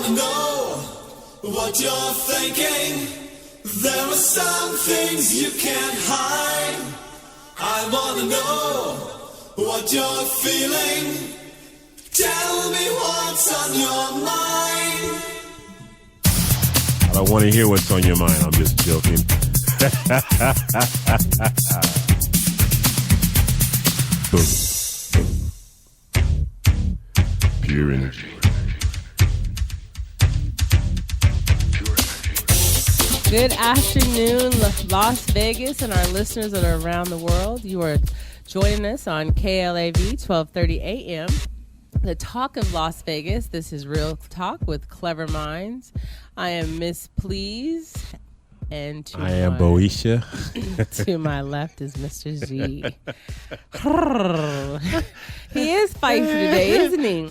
wanna know what you're thinking. There are some things you can't hide. I wanna know what you're feeling. Tell me what's on your mind. I don't want to hear what's on your mind. I'm just joking. Pure energy. Good afternoon, Las Vegas, and our listeners that are around the world. You are joining us on KLAV 1230 AM. The Talk of Las Vegas. This is Real Talk with Clever Minds. I am Miss Please, and I am Boisha. To my left is Mr. Z. He is feisty today, isn't he?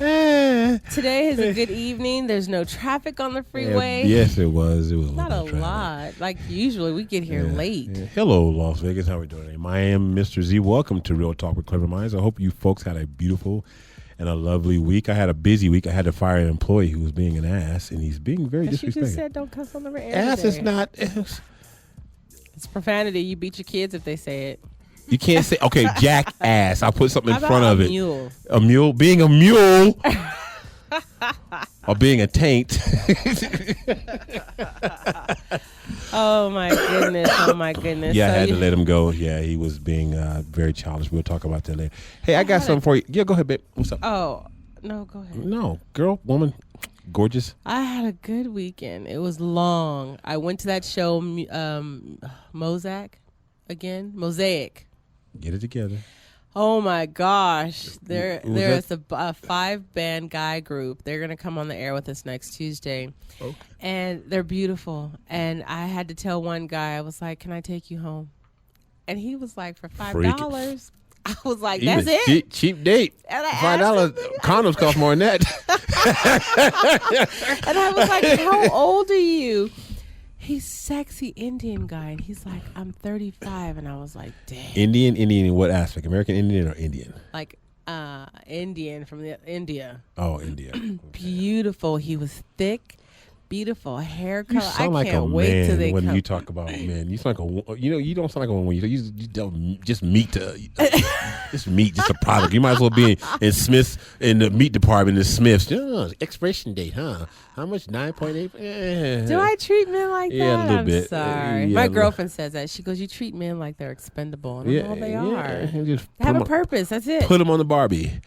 Today is a good evening. There's no traffic on the freeway. Yes, it was. It was Not a lot. Like usually, we get here late. Yeah. Hello, Las Vegas. How are we doing today? I am Mr. Z. Welcome to Real Talk with Clever Minds. I hope you folks had a beautiful and a lovely week. I had a busy week. I had to fire an employee who was being an ass, and he's being very disrespectful. She just said don't cuss on the air. Ass is not. It's profanity. You beat your kids if they say it. You can't say, okay, jackass. I put something in front of it. Mule? A mule. Being a mule. Or being a taint. Oh, my goodness. Oh, my goodness. Yeah, I had to let him go. Yeah, he was being very childish. We'll talk about that later. Hey, I got something for you. Yeah, go ahead, babe. What's up? Oh, no, go ahead. No, girl, woman, gorgeous. I had a good weekend. It was long. I went to that show, Mosaic. Get it together. Oh my gosh. There's a 5-band guy group. They're going to come on the air with us next Tuesday. Okay. And they're beautiful. And I had to tell one guy, I was like, can I take you home? And he was like, for $5. I was like, that's it? Cheap date. And $5. Condoms cost more than that. And I was like, how old are you? He's sexy Indian guy, and he's like, I'm 35, and I was like, dang. Indian in what aspect? American Indian or Indian? Like Indian from India. Oh, India. Okay. Beautiful. He was thick, beautiful hair color. You sound I like can't a wait man till they when come. you talk about men. You sound like a, you don't sound like a woman when you don't just meat just meat, just a product. You might as well be in Smith's in the meat department in Smith's. Expiration date, huh? How much? 9.8. Do I treat men like that? Yeah, a little bit. I'm sorry. Yeah, My girlfriend says that. She goes, "You treat men like they're expendable." And I'm all they are. Just They have a purpose. That's it. Put them on the Barbie.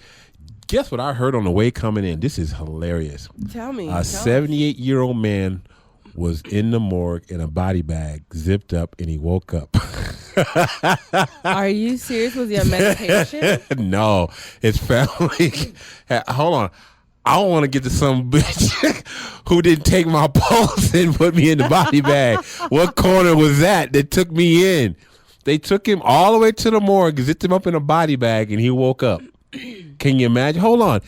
Guess what I heard on the way coming in? This is hilarious. Tell me. A 78-year-old man was in the morgue in a body bag, zipped up, and he woke up. Are you serious? Was he on medication? No, his family. Hold on. I don't want to get to some bitch who didn't take my pulse and put me in the body bag. What corner was that took me in? They took him all the way to the morgue, zipped him up in a body bag, and he woke up. Can you imagine? Hold on.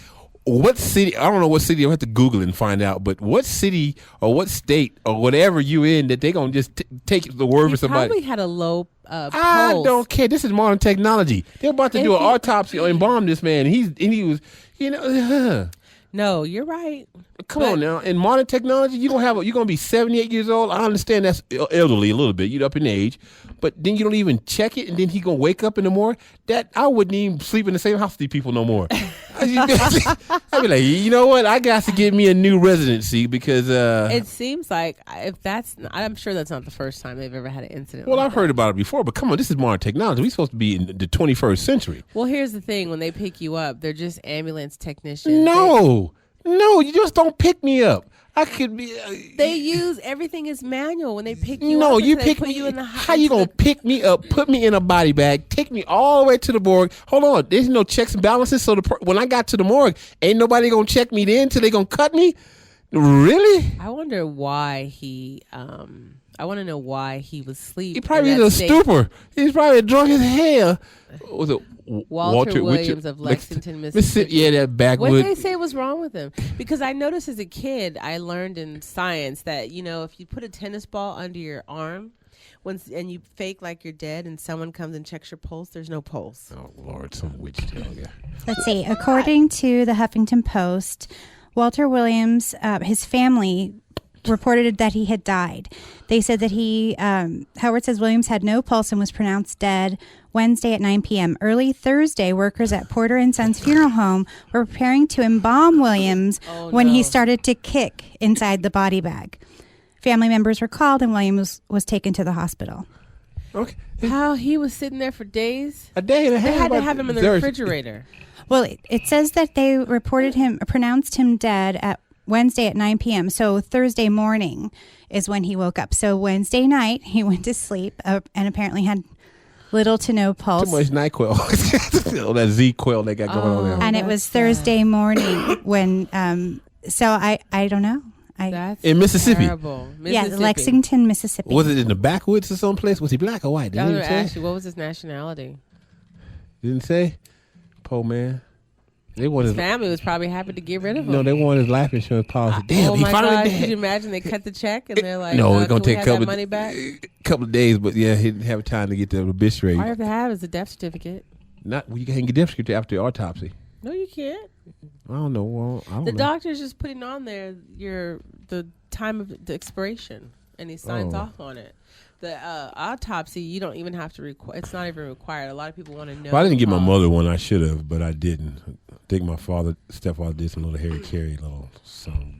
What city? I don't know what city. I'll have to Google it and find out. But what city or what state or whatever you in that they going to just take the word for somebody? Probably had a low pulse. I don't care. This is modern technology. They're about to do an autopsy or embalm this man. He was, No, you're right. Come on now. In modern technology, you're gonna be 78 years old. I understand that's elderly a little bit. You're up in age, but then you don't even check it, and then he gonna wake up in the morning. That I wouldn't even sleep in the same house with these people no more. I'd be like, you know what? I got to get me a new residency because it seems like I'm sure that's not the first time they've ever had an incident. Well, like I've heard about it before, but come on, this is modern technology. We're supposed to be in the 21st century. Well, here's the thing: when they pick you up, they're just ambulance technicians. No, you just don't pick me up. I could be. They use everything is manual when they pick you up. No, you they pick put me. you in the How you gonna pick me up? Put me in a body bag. Take me all the way to the morgue. Hold on, there's no checks and balances. So when I got to the morgue, ain't nobody gonna check me then till they gonna cut me. Really? I wonder why he. I want to know why he was asleep. He probably in a stupor. He's probably drunk as hell. Was it Walter Williams of Lexington, Mississippi? Yeah, that backwood. What did they say was wrong with him? Because I noticed as a kid, I learned in science that, if you put a tennis ball under your arm and you fake like you're dead and someone comes and checks your pulse, there's no pulse. Oh, Lord, some witch tale. Yeah. Let's see. According to the Huffington Post, Walter Williams, his family reported that he had died. They said that Howard says Williams had no pulse and was pronounced dead Wednesday at 9 p.m. Early Thursday, workers at Porter & Sons Funeral Home were preparing to embalm Williams when he started to kick inside the body bag. Family members were called and Williams was taken to the hospital. Okay. How he was sitting there for days? A day and a half. They had to have him in the refrigerator. Well, it says that they pronounced him dead at Wednesday at 9 p.m. So Thursday morning is when he woke up. So Wednesday night, he went to sleep and apparently had little to no pulse. Too much NyQuil. That Z-Quil they got going on there. And it was Thursday morning when, so I don't know. That's in Mississippi. Terrible. Yeah, Lexington, Mississippi. Was it in the backwoods or someplace? Was he black or white? I was ask you, what was his nationality? Didn't say? Poor man. They wanted His family was probably happy to get rid of him. No, they wanted his life insurance policy. Damn, he finally God, dead. Could you imagine they cut the check and they're like, no, it's gonna take a money back? Couple of days, but yeah, he didn't have time to get the obituary. All you have to have is a death certificate. Not you can't get death certificate after the autopsy. No, you can't. I don't know. Well, I don't know. The doctor's just putting on there the time of the expiration, and he signs off on it. The autopsy, you don't even have to require. It's not even required. A lot of people want to know. Well, I didn't get my mother one. I should have, but I didn't. I think my stepfather did some little Harry Carey little song.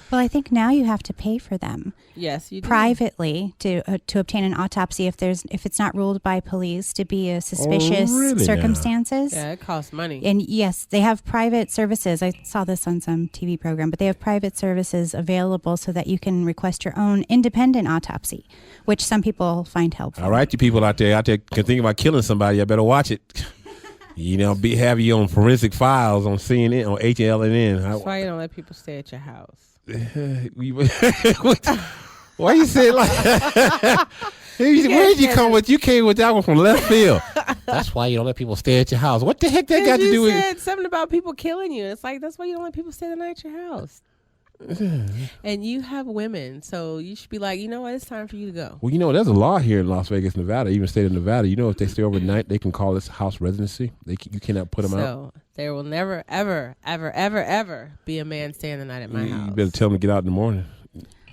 Well, I think now you have to pay for them. Yes, you do. Privately to obtain an autopsy if it's not ruled by police to be a suspicious circumstances. Yeah, it costs money. And yes, they have private services. I saw this on some TV program, but they have private services available so that you can request your own independent autopsy, which some people find helpful. All right, you people out there can think about killing somebody. I better watch it. You know, have you on forensic files on CNN, on HLNN. That's why you don't let people stay at your house. Why you say it like that? Where did you come with? You came with that one from left field. That's why you don't let people stay at your house. What the heck that got to do with it? You said something about people killing you. It's like, that's why you don't let people stay the night at your house. And you have women, so you should be like, you know what, it's time for you to go. Well, you know, there's a law here in Las Vegas, Nevada, even state of Nevada. You know, if they stay overnight, they can call this house residency. You cannot put them out. So there will never, ever, ever, ever, ever be a man staying the night at my house. You better tell them to get out in the morning.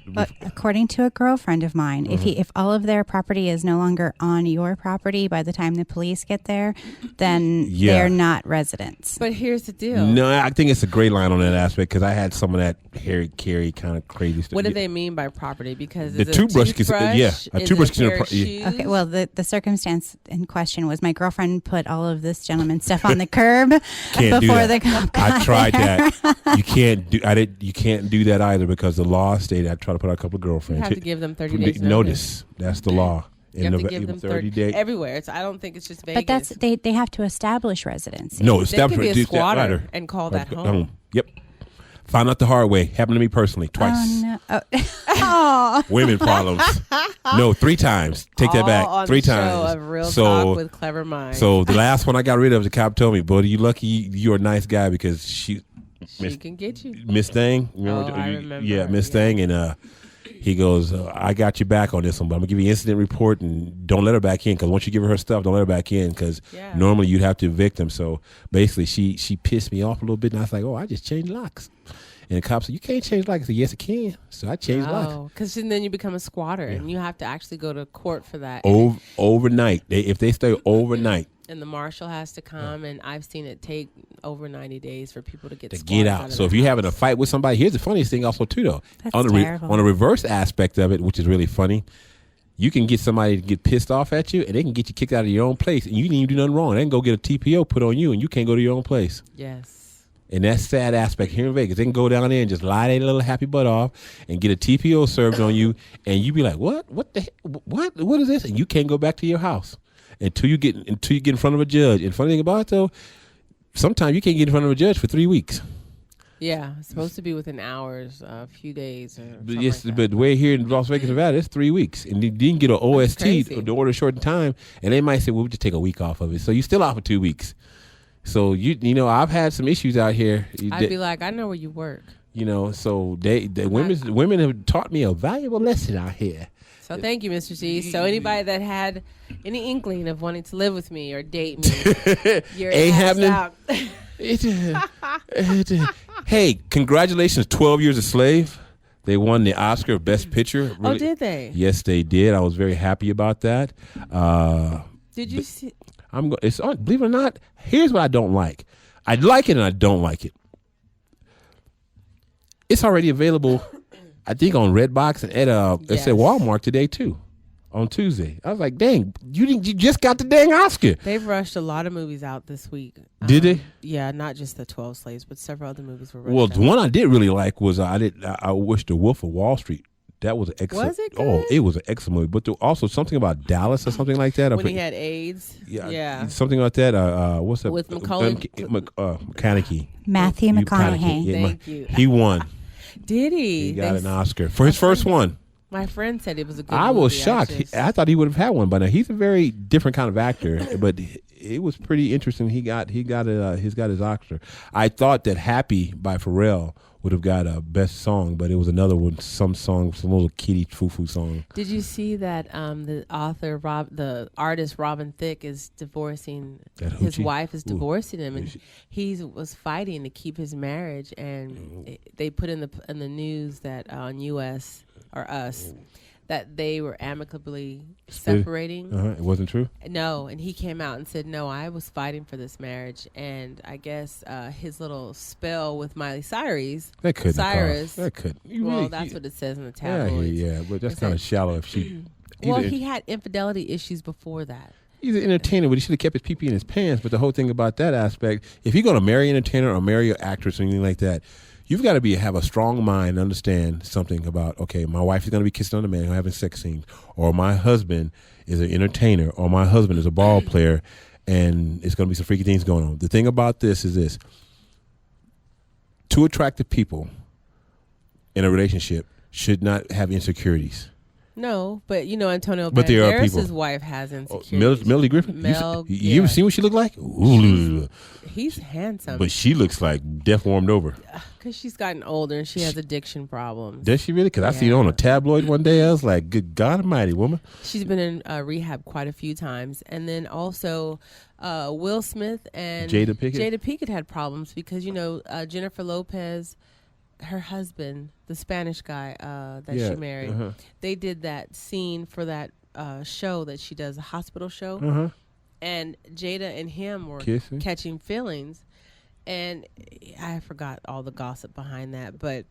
But according to a girlfriend of mine, if all of their property is no longer on your property by the time the police get there, then they're not residents. But here's the deal. No, I think it's a gray line on that aspect because I had some of that Harry Carey kind of crazy stuff. What do they mean by property? Because the toothbrush, a toothbrush Okay, well, the circumstance in question was my girlfriend put all of this gentleman's stuff on the curb before the cop got I tried there. that. You can't do that either because the law stated I tried to put out a couple of girlfriends. You have to give them 30 days notice. That's the law. You have to give them 30 days everywhere. I don't think it's just Vegas. But that's they have to establish residency. No, they could be a squatter and call that home. Yep. Found out the hard way. Happened to me personally twice. Oh, no. Women problems. No, 3 times. Take that back. 3 times. Of Real Talk with Clever Mind. So the last one I got rid of, the cop told me, "Buddy, you lucky you're a nice guy because she can get you." Miss Thing. I remember. Yeah, Miss Thing. And he goes, I got you back on this one, but I'm going to give you an incident report and don't let her back in because once you give her stuff, don't let her back in because normally you'd have to evict them. So basically she pissed me off a little bit and I was like, I just changed locks. And the cop said, you can't change locks. I said, yes, I can. So I changed locks. Because then you become a squatter and you have to actually go to court for that. Overnight. If they stay overnight. And the marshal has to come, and I've seen it take over 90 days for people to get out. So if you're having a fight with somebody, here's the funniest thing also too, though. That's on terrible. On a reverse aspect of it, which is really funny, you can get somebody to get pissed off at you, and they can get you kicked out of your own place, and you didn't even do nothing wrong. They can go get a TPO put on you, and you can't go to your own place. Yes. And that's sad aspect here in Vegas. They can go down there and just lie their little happy butt off and get a TPO served on you, and you be like, what? What the heck? What is this? And you can't go back to your house. Until you get in front of a judge. And funny thing about it though, sometimes you can't get in front of a judge for 3 weeks. Yeah, it's supposed to be within hours, a few days. But the way here in Las Vegas, Nevada, it's 3 weeks, and you didn't get an OST, the order short in time, and they might say, "Well, we'll just take a week off of it." So you're still off for 2 weeks. So you know, I've had some issues out here. I'd be like, I know where you work. You know, so women have taught me a valuable lesson out here. So thank you, Mr. G. So anybody that had any inkling of wanting to live with me or date me, you're ain't happening. out. Hey, congratulations, 12 Years a Slave. They won the Oscar of Best Picture. Oh, did they? Yes, they did. I was very happy about that. Did you see? It's on. Believe it or not, here's what I don't like. I like it and I don't like it. It's already available, I think, on Redbox and at it's at Walmart today too, on Tuesday. I was like, dang, you just got the dang Oscar. They've rushed a lot of movies out this week. Did they? Yeah, not just the 12 Slaves, but several other movies were rushed Well, out. the one I did really like was I wish The Wolf of Wall Street. That was an excellent. Was it Oh, good? it was an excellent movie. But also something about Dallas or something like that. When he had AIDS. Yeah. something like that. What's that? With Macaulay- McConaughey. Matthew McConaughey. Yeah, Thank you. He won. Did he? He got They an Oscar for his first one. My friend said it was a good I movie. was shocked. I thought he would have had one by now. He's a very different kind of actor, but it was pretty interesting. He's got his Oscar. I thought that "Happy" by Pharrell would have got a best song, but it was another one, some little kitty foo song. Did you see that the artist Robin Thicke is divorcing That his hoochie? wife is Ooh. divorcing him, and he was fighting to keep his marriage, and they put in the news that on US or Us that they were amicably separating. It wasn't true. No, and he came out and said, "No, I was fighting for this marriage," and I guess his little spell with Miley Cyrus. That couldn't. Cyrus. That could. Well, that's what it says in the Yeah, tabloids. yeah, but that's It kind of said- shallow. If she, Well, he had infidelity issues before that. he's an entertainer, but he should have kept his pee-pee in his pants. But the whole thing about that aspect, if you're going to marry an entertainer or marry an actress or anything like that, you've got to have a strong mind and understand something about, okay, my wife is going to be kissing on a man who having sex scenes, or my husband is an entertainer, or my husband is a ball player, and it's going to be some freaky things going on. The thing about this is this. Two attractive people in a relationship should not have insecurities. No, but Antonio But there are Banderas' people. wife has insecurities. Melody Griffin? Mel, you ever seen what she looked like? Ooh, He's handsome. but she looks like death warmed over. Because she's gotten older and she has addiction problems. Does she really? Because I seen her on a tabloid one day. I was like, good God Almighty, woman. She's been in rehab quite a few times. And then also Will Smith and Jada Pinkett? Jada Pinkett had problems because, Jennifer Lopez, her husband, the Spanish guy that Yeah, she married, uh-huh. they did that scene for that show that she does, a hospital show. Uh-huh. And Jada and him were Kissing? catching feelings. And I forgot all the gossip behind that, but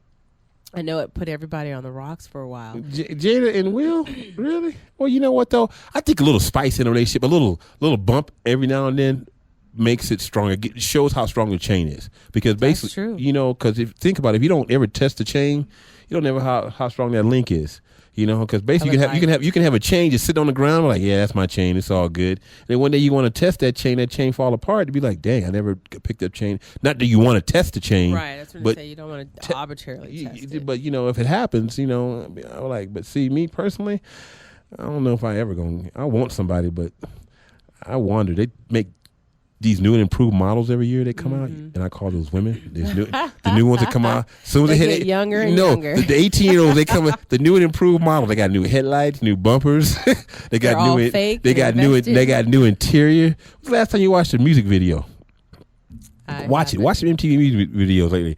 I know it put everybody on the rocks for a while. Jada and Will? Really? Well, you know what, though? I think a little spice in a relationship, a little bump every now and then makes it stronger. It shows how strong the chain is. Because basically, true. because think about it, if you don't ever test the chain, you don't know how strong that link is. Because basically you can have a chain just sitting on the ground like, yeah, that's my chain, it's all good. And then one day you want to test that chain fall apart, to be like, dang, I never picked up chain. Not that you want to test the chain, Right, that's what I say. You don't want to arbitrarily test it. but if it happens, I'm like, but see, me personally, I don't know if I want somebody, but I wonder. They make these new and improved models every year. They come out, and I call those women. The new ones that come out. As soon as They hit get it, younger and younger. the 18-year-olds they come. The new and improved models. They got new headlights, new bumpers. They got They're all new. fake They and got new. invested. They got new interior. When's the last time you watched a music video? Watch haven't. some MTV music videos lately.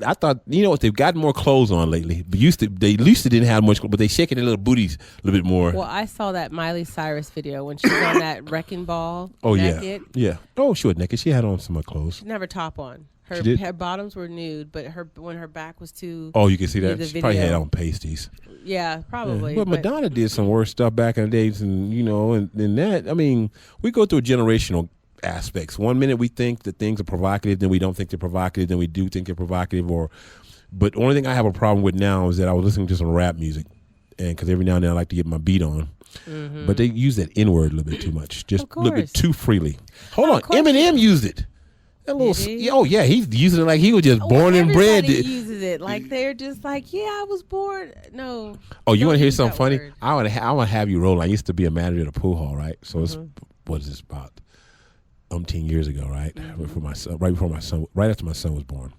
I thought, they've gotten more clothes on lately. But they used to didn't have much, but they shaking their little booties a little bit more. Well, I saw that Miley Cyrus video when she was on that wrecking ball. Oh naked. yeah. Oh, she was naked. She had on some clothes. She never top on. She did? Her bottoms were nude, but when her back was too. Oh, you can see that. the She probably had video. on pasties. Yeah, probably. Well, but Madonna did some worse stuff back in the days, and and that. I mean, we go through generational aspects. One minute we think that things are provocative, then we don't think they're provocative, then we do think they're provocative. But the only thing I have a problem with now is that I was listening to some rap music, and because every now and then I like to get my beat on. Mm-hmm. But they use that N-word a little bit too much, just a little bit course. too freely. Hold on, course. Eminem used it. That little, Did he? oh yeah, he's using it like he was just born and bred. Everybody uses it like they're just like, yeah, I was born. No. Oh, you don't want to hear use something that funny? word. I want to have you roll. I used to be a manager at a pool hall, right? So Mm-hmm. it's what is this about? 10 years ago, right? Mm-hmm. For my son, right after my son was born.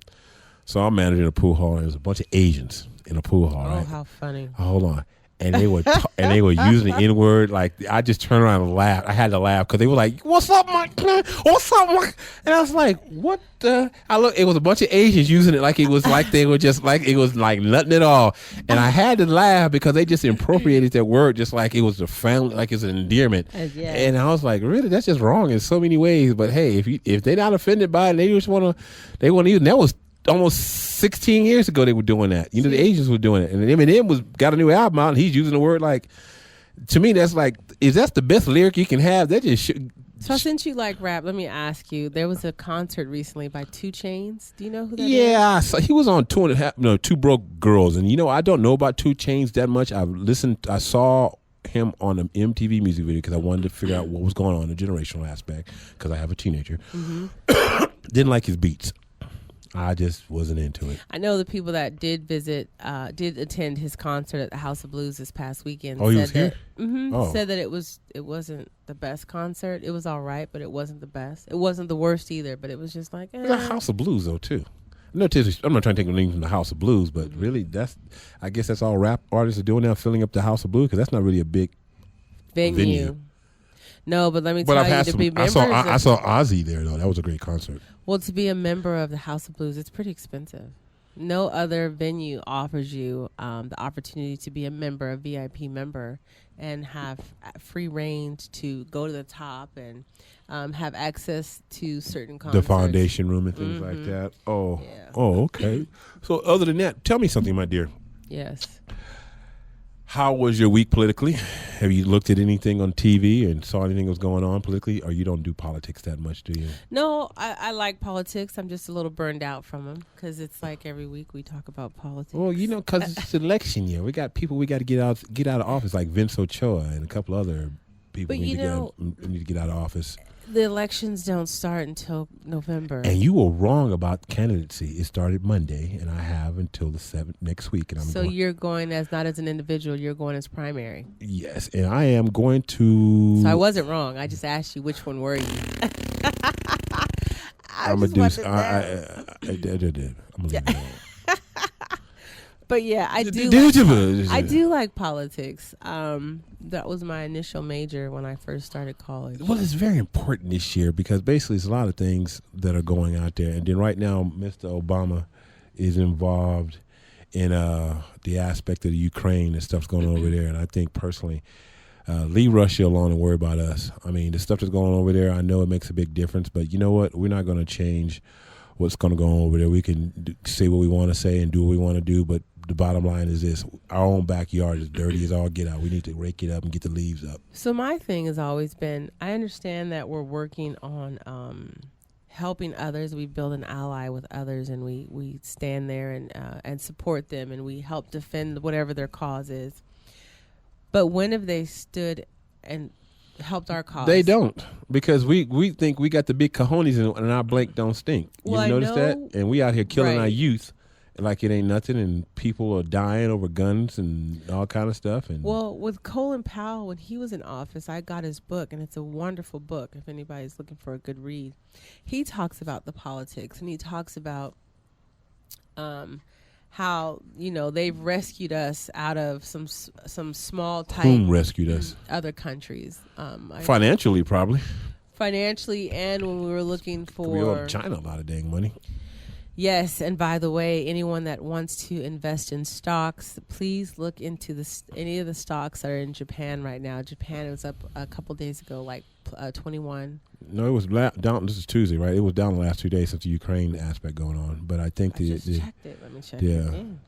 So I'm managing a pool hall, and there's a bunch of Asians in a pool hall, Oh, right? how funny. Hold on. and they were using the N word. Like, I just turned around and laughed. I had to laugh because they were like, "What's up, Mike? What's up, Mike?" And I was like, "What the?" I look. It was a bunch of Asians using it like it was like they were just like it was like nothing at all. And I had to laugh because they just appropriated that word just like it was a family, like it's an endearment. Yeah. And I was like, really, that's just wrong in so many ways. But hey, if they're not offended by it, they just want to use. And that was almost 16 years ago they were doing that. You know, the Asians were doing it. And Eminem got a new album out and he's using the word like, to me, that's like, if that's the best lyric you can have, that just should. So since you like rap, let me ask you, there was a concert recently by 2 Chainz. Do you know who that is? Yeah, so he was on Two Broke Girls. And, I don't know about 2 Chainz that much. I saw him on an MTV music video because I wanted to figure out what was going on, the generational aspect, because I have a teenager. Mm-hmm. Didn't like his beats. I just wasn't into it. I know the people that did attend his concert at the House of Blues this past weekend. Oh, he was here? Said that it wasn't the best concert. It was all right, but it wasn't the best. It wasn't the worst either, but it was just like, It's a House of Blues, though, too. I'm not trying to take a name from the House of Blues, but really, I guess that's all rap artists are doing now, filling up the House of Blues, because that's not really a big venue. No, but let me tell you, to be members. I saw Ozzy there, though. That was a great concert. Well, to be a member of the House of Blues, it's pretty expensive. No other venue offers you the opportunity to be a VIP member, and have free range to go to the top and have access to certain concerts. The foundation room and things like that. Oh, yeah. Oh, okay. So other than that, tell me something, my dear. Yes. How was your week politically? Have you looked at anything on TV and saw anything that was going on politically? Or you don't do politics that much, do you? No, I like politics. I'm just a little burned out from them because it's like every week we talk about politics. Well, because it's election year. We got people we got to get out of office, like Vince Ochoa and a couple other people need to get out of office. The elections don't start until November. And you were wrong about candidacy. It started Monday, and I have until the 7th next week. And you're going not as an individual, you're going as primary. Yes, and I am going to. So I wasn't wrong. I just asked you which one were you. I'm a deuce. I'm gonna leave it alone. But yeah, I do like politics. That was my initial major when I first started college. Well, it's very important this year because basically it's a lot of things that are going out there. And then right now, Mr. Obama is involved in the aspect of the Ukraine and stuff's going on over there. And I think personally, leave Russia alone and worry about us. I mean, the stuff that's going on over there, I know it makes a big difference. But you know what? We're not going to change what's going to go on over there. We can say what we want to say and do what we want to do, but the bottom line is this: our own backyard is dirty as all get out. We need to rake it up and get the leaves up. So my thing has always been, I understand that we're working on helping others. We build an ally with others, and we stand there and support them, and we help defend whatever their cause is. But when have they stood and helped our cause? They don't, because we think we got the big cojones and our blank don't stink. Well, you notice that? And we out here killing our youth like it ain't nothing, and people are dying over guns and all kind of stuff. And well, with Colin Powell, when he was in office, I got his book, and it's a wonderful book if anybody's looking for a good read. He talks about the politics, and he talks about how they've rescued us out of some small tight. Whom rescued us? Other countries. Financially, probably. Financially, and when we were looking for. We owe China a lot of dang money. Yes, and by the way, anyone that wants to invest in stocks, please look into any of the stocks that are in Japan right now. Japan was up a couple days ago, like 21. No, it was down. This is Tuesday, right? It was down the last 2 days since the Ukraine aspect going on. But I think checked it. Let me check it again.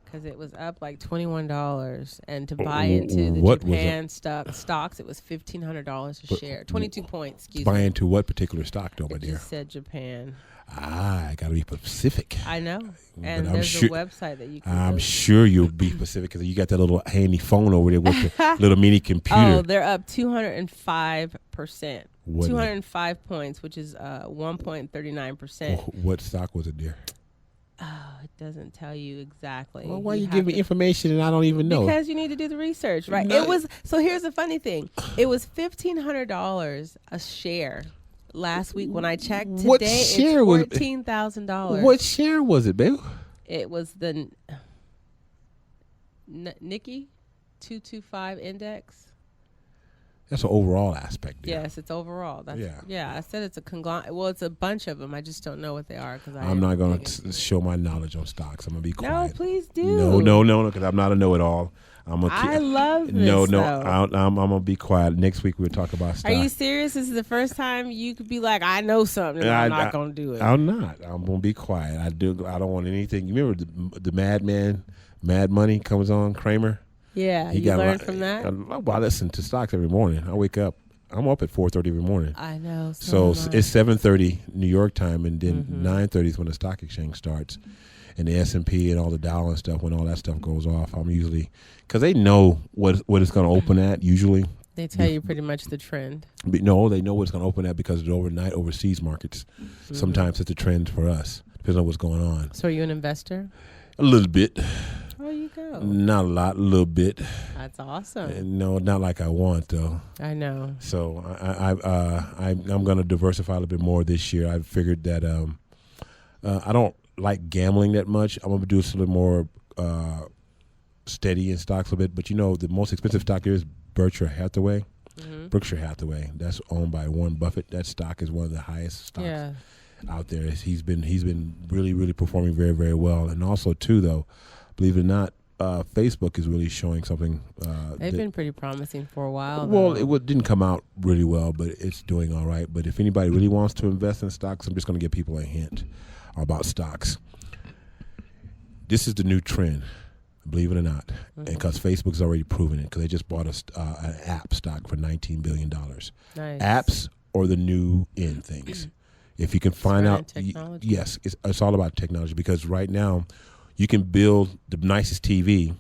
Because it was up like $21, and to buy into the Japan stocks, it was $1,500 a share. 22 points. Excuse me. Buy into what particular stock, though, my dear? It just said Japan. I got to be specific. I know. And there's a website that you can I'm sure you'll be specific because you got that little handy phone over there with the little mini computer. Oh, they're up 205%. 205 points, which is 1.39%. What stock was it, dear? Oh, it doesn't tell you exactly. Well, why you give me information and I don't even know? Because you need to do the research, right? No. So here's the funny thing. It was $1,500 a share last week when I checked. Today, what share it's $14,000. What share was it, babe? It was the Nikki 225 index. That's an overall aspect. There. Yes, it's overall. That's, Yeah. yeah, I said it's a conglomerate. Well, it's a bunch of them. I just don't know what they are because I'm not going to show my knowledge on stocks. I'm going to be quiet. No, please do. No, because I'm not a know-it-all. I love this. No, though. I'm going to be quiet. Next week we'll talk about stocks. Are you serious? This is the first time you could be like, I know something, and I'm not going to do it. I'm not. I'm going to be quiet. I don't want anything. You remember the Madman, Mad Money comes on, Kramer? Yeah, you learned from that? I listen to stocks every morning. I wake up. I'm up at 4:30 every morning. I know. So it's 7:30 New York time, and then 9:30 is when the stock exchange starts, and the S&P and all the Dow and stuff. When all that stuff goes off, I'm usually because they know what it's going to open at. Usually, they tell you pretty much the trend. No, they know what it's going to open at because of the overnight overseas markets. Sometimes it's a trend for us, depends on what's going on. So, are you an investor? A little bit. There you go. Not a lot, a little bit. That's awesome. No, not like I want though. I know. So I'm going to diversify a little bit more this year. I figured that I don't like gambling that much. I'm going to do a little more steady in stocks a little bit. But the most expensive stock here is Berkshire Hathaway. Berkshire Hathaway. That's owned by Warren Buffett. That stock is one of the highest stocks out there. He's been really, really performing very, very well. And also too, though, believe it or not, Facebook is really showing something. They've been pretty promising for a while. Well, it didn't come out really well, but it's doing all right. But if anybody really wants to invest in stocks, I'm just going to give people a hint about stocks. This is the new trend, believe it or not, because Facebook's already proven it because they just bought an app stock for $19 billion. Nice. Apps are the new in things. If you can find out, technology. yes, it's all about technology because right now you can build the nicest TV. You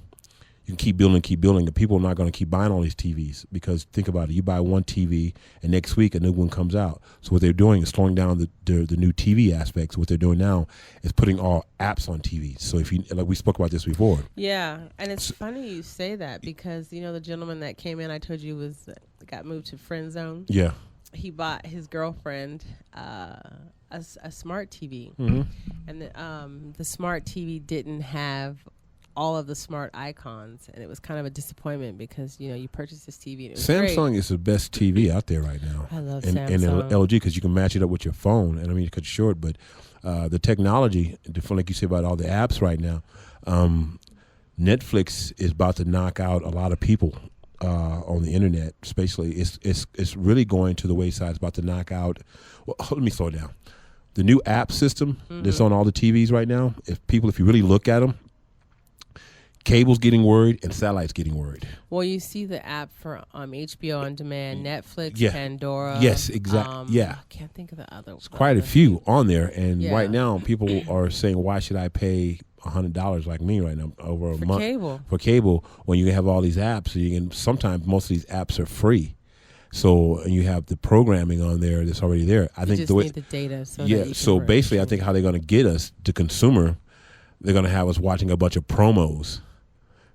can keep building, and people are not going to keep buying all these TVs because think about it. You buy one TV, and next week a new one comes out. So what they're doing is slowing down the new TV aspects. What they're doing now is putting all apps on TV. So if you like, we spoke about this before. Yeah, and it's funny you say that because the gentleman that came in, I told you got moved to Friend Zone. Yeah. He bought his girlfriend a smart TV, and the smart TV didn't have all of the smart icons, and it was kind of a disappointment because you purchased this TV. And it was Samsung great. is the best TV out there right now. I love and Samsung. LG because you can match it up with your phone. And I mean, it cuts short, but the technology, like you say about all the apps right now, Netflix is about to knock out a lot of people. On the internet, especially, it's really going to the wayside. It's about to knock out. Well, let me slow down. The new app system that's on all the TVs right now. If you really look at them, cable's getting worried and satellite's getting worried. Well, you see the app for HBO on demand, Netflix, Yeah. Pandora. Yes, exactly. Yeah, I can't think of the other. it's quite a few on there, and Yeah. right now people are saying, "Why should I pay $100 like me right now over a month for cable when you have all these apps?" So you can sometimes most of these apps are free. So and you have the programming on there that's already there. I think just the way need the data. So yeah. that you So can basically, I think how they're going to get us to consumer, they're going to have us watching a bunch of promos.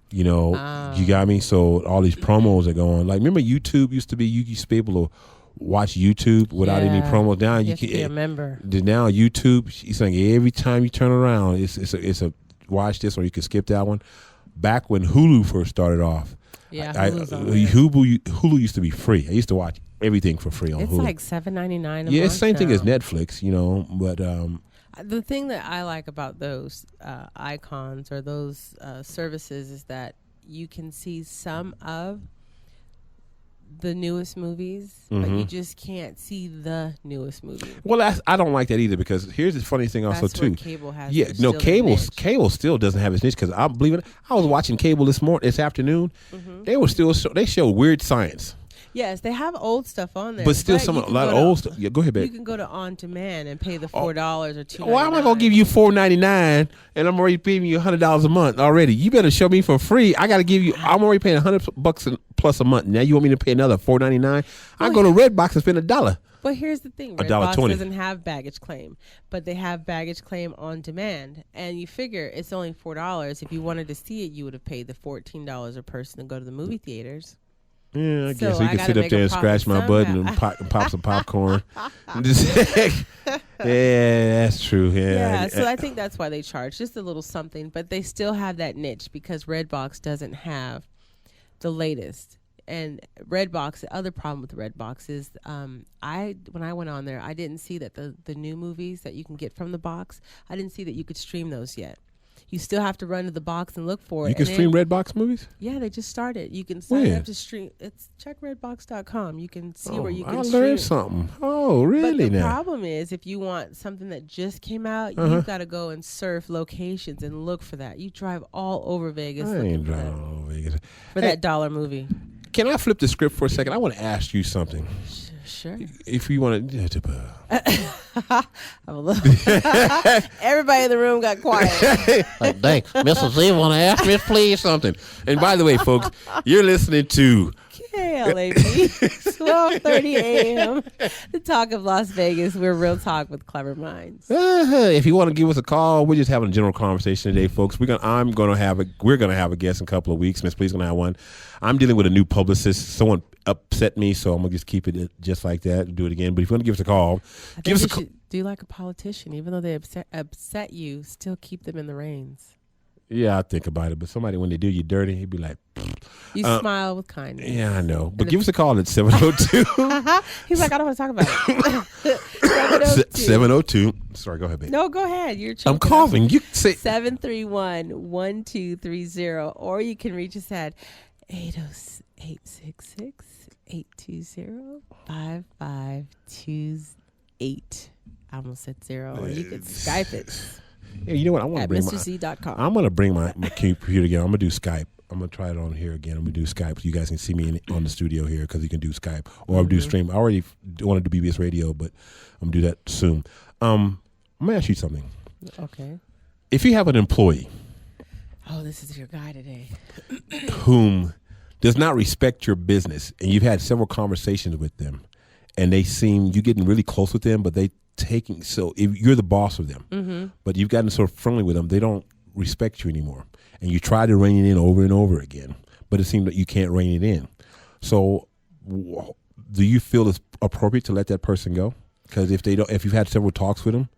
You got me. So all these promos are going. Like remember, YouTube used to be you used to be able to watch YouTube without any promos. Now you can remember. Now YouTube, she's saying every time you turn around, it's a watch this or you can skip that one. Back when Hulu first started off. Yeah, Hulu used to be free. I used to watch everything for free on it's Hulu. Like $7.99 a month. Yeah, it's the same thing as now. Netflix, but The thing that I like about those icons or those services is that you can see some of the newest movies, but you just can't see the newest movie. Well, I don't like that either because here's the funny thing also That's too. where cable has. Yeah, no, cable. cable still doesn't have its niche because I believe it. I was watching cable this afternoon. They show weird science. Yes, they have old stuff on there, but still a lot of old stuff. Yeah, go ahead, babe. You can go to on demand and pay the $4 or $2. Why am I gonna give you $4.99 and I'm already paying you $100 a month already? You better show me for free. I got to give you. I'm already paying $100 plus a month. Now you want me to pay another $4.99? I go to Redbox and spend $1. But here's the thing: Redbox doesn't have baggage claim, but they have baggage claim on demand, and you figure it's only $4. If you wanted to see it, you would have paid the $14 a person to go to the movie theaters. Yeah, I guess So so you I can gotta sit up make there a and scratch my profit butt and somehow. pop some popcorn. Yeah, that's true. Yeah, so I think that's why they charge just a little something, but they still have that niche because Redbox doesn't have the latest. And Redbox, the other problem with Redbox is when I went on there, I didn't see that the new movies that you can get from the box, I didn't see that you could stream those yet. You still have to run to the box and look for it. You can stream Redbox movies? Yeah, they just started. You can sign up to stream. It's checkredbox.com. You can see where you can stream. I learned something. Oh, really? But the now? problem is, if you want something that just came out, you've got to go and surf locations and look for that. You drive all over Vegas I ain't driving all over Vegas. for that dollar movie. Can I flip the script for a second? I want to ask you something. Sure. If you want to... Everybody in the room got quiet. Like, dang, Mrs. Z want to ask me please something. And by the way, folks, you're listening to KLAB, 12:30 a.m. The Talk of Las Vegas. We're Real Talk with Clever Minds. If you want to give us a call, we're just having a general conversation today, folks. We're gonna have a guest in a couple of weeks. Miss Please gonna have one. I'm dealing with a new publicist. Someone upset me, so I'm gonna just keep it just like that and do it again. But if you want to give us a call, give us a call. Do like a politician, even though they upset you, still keep them in the reins. Yeah, I think about it. But somebody, when they do you dirty, he'd be like, you smile with kindness. Yeah, I know. But give us a call at 702. He's like, I don't want to talk about it. 702. Sorry, go ahead, baby. No, go ahead. You're I'm coughing. You say 731-1230, or you can reach us at 866-820-5528. I almost said 0. Or you could Skype it. Yeah, you know what? I want to bring MrC.com. I'm going to bring my computer again. I'm going to do Skype. I'm going to try it on here again. I'm going to do Skype so you guys can see me on the studio here because you can do Skype. Or I'll do stream. I already want to do BBS Radio, but I'm going to do that soon. I'm going to ask you something. Okay. If you have an employee. Oh, this is your guy today. Whom does not respect your business, and you've had several conversations with them, and they seem, you're getting really close with them, but if you're the boss of them, but you've gotten sort of friendly with them, they don't respect you anymore. And you try to rein it in over and over again, but it seems that you can't rein it in. So do you feel it's appropriate to let that person go? Because if you've had several talks with them?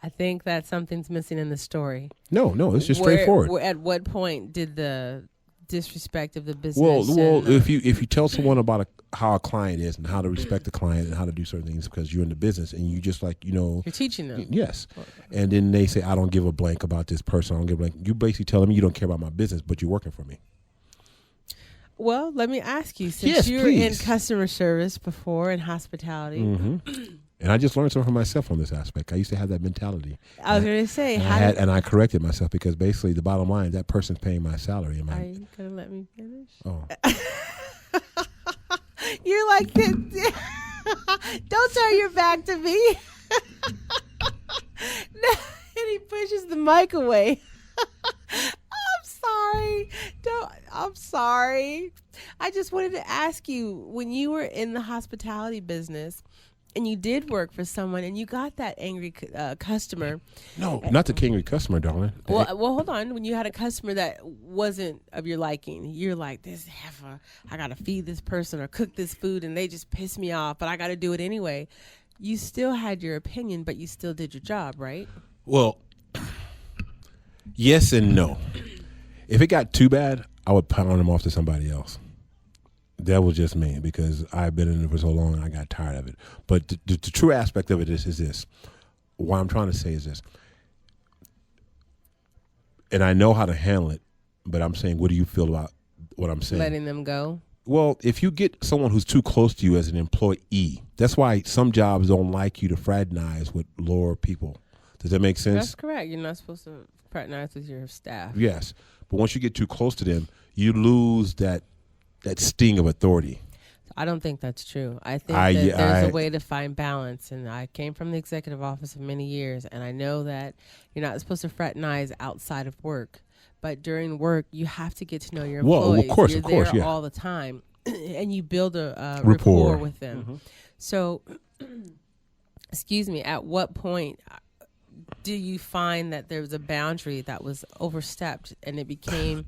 I think that something's missing in the story. No, it's just straightforward. At what point did the disrespect of the business? Well, if you tell someone about how a client is and how to respect the client and how to do certain things because you're in the business and you just you're teaching them. Yes. And then they say, I don't give a blank about this person. I don't give a blank. You basically tell them you don't care about my business, but you're working for me. Well, let me ask you, since you were in customer service before and hospitality. And I just learned something from myself on this aspect. I used to have that mentality. I was going to say. And I corrected myself because basically the bottom line, that person's paying my salary. Are you going to let me finish? Oh. You're like, don't turn your back to me. And he pushes the mic away. I'm sorry. I just wanted to ask you, when you were in the hospitality business and you did work for someone and you got that angry customer. No, not the angry customer, darling. Well, hold on. When you had a customer that wasn't of your liking, you're like, this heifer, I got to feed this person or cook this food and they just piss me off, but I got to do it anyway. You still had your opinion, but you still did your job, right? Well, yes and no. If it got too bad, I would pound them off to somebody else. That was just me because I've been in it for so long and I got tired of it. But the true aspect of it is this. What I'm trying to say is this. And I know how to handle it, but I'm saying, what do you feel about what I'm saying? Letting them go? Well, if you get someone who's too close to you as an employee, that's why some jobs don't like you to fraternize with lower people. Does that make sense? That's correct. You're not supposed to fraternize with your staff. Yes. But once you get too close to them, you lose that sting of authority. I don't think that's true. I think there's a way to find balance. And I came from the executive office for many years, and I know that you're not supposed to fraternize outside of work. But during work, you have to get to know your employees. Well, of course, you're there all the time, and you build a rapport with them. Mm-hmm. So, excuse me, at what point do you find that there was a boundary that was overstepped and it became